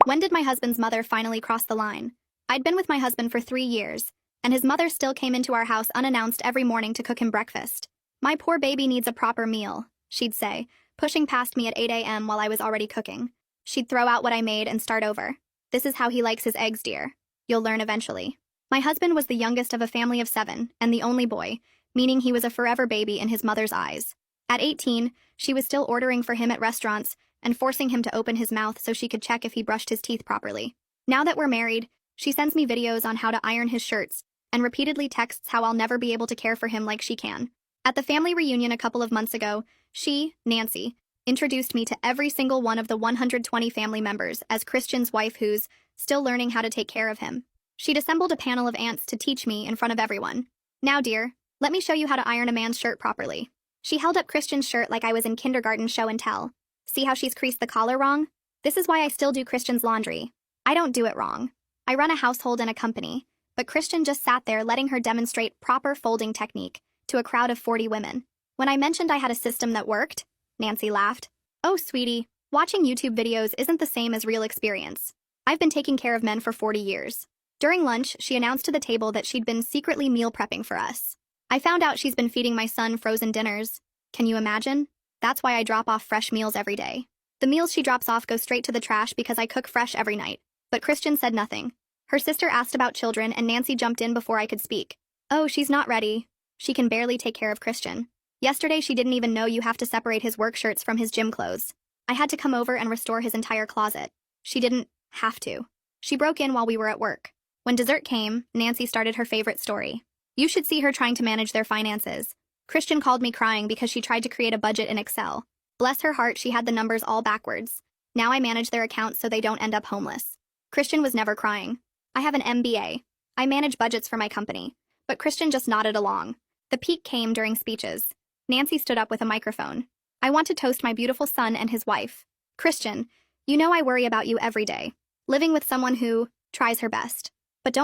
When did my husband's mother finally cross the line? I'd been with my husband for 3 years, and his mother still came into our house unannounced every morning to cook him breakfast. My poor baby needs a proper meal, she'd say, pushing past me at 8 a.m. while I was already cooking. She'd throw out what I made and start over. This is how he likes his eggs, dear. You'll learn eventually. My husband was the youngest of a family of 7 and the only boy, meaning he was a forever baby in his mother's eyes. At 18, she was still ordering for him at restaurants and forcing him to open his mouth so she could check if he brushed his teeth properly. Now that we're married, she sends me videos on how to iron his shirts and repeatedly texts how I'll never be able to care for him like she can. At the family reunion a couple of months ago, she, Nancy, introduced me to every single one of the 120 family members as Christian's wife who's still learning how to take care of him. She'd assembled a panel of aunts to teach me in front of everyone. Now, dear, let me show you how to iron a man's shirt properly. She held up Christian's shirt like I was in kindergarten show and tell. See how she's creased the collar wrong? This is why I still do Christian's laundry. I don't do it wrong. I run a household and a company, but Christian just sat there letting her demonstrate proper folding technique to a crowd of 40 women. When I mentioned I had a system that worked, Nancy laughed. Oh, sweetie, watching YouTube videos isn't the same as real experience. I've been taking care of men for 40 years. During lunch, she announced to the table that she'd been secretly meal prepping for us. I found out she's been feeding my son frozen dinners. Can you imagine? That's why I drop off fresh meals every day. The meals she drops off go straight to the trash because I cook fresh every night. But Christian said nothing. Her sister asked about children and Nancy jumped in before I could speak. Oh, she's not ready. She can barely take care of Christian. Yesterday she didn't even know you have to separate his work shirts from his gym clothes. I had to come over and restore his entire closet. She didn't have to. She broke in while we were at work. When dessert came, Nancy started her favorite story. You should see her trying to manage their finances. Christian called me crying because she tried to create a budget in Excel. Bless her heart, she had the numbers all backwards. Now I manage their accounts so they don't end up homeless. Christian was never crying. I have an MBA. I manage budgets for my company. But Christian just nodded along. The peak came during speeches. Nancy stood up with a microphone. I want to toast my beautiful son and his wife. Christian, you know I worry about you every day. Living with someone who tries her best. But don't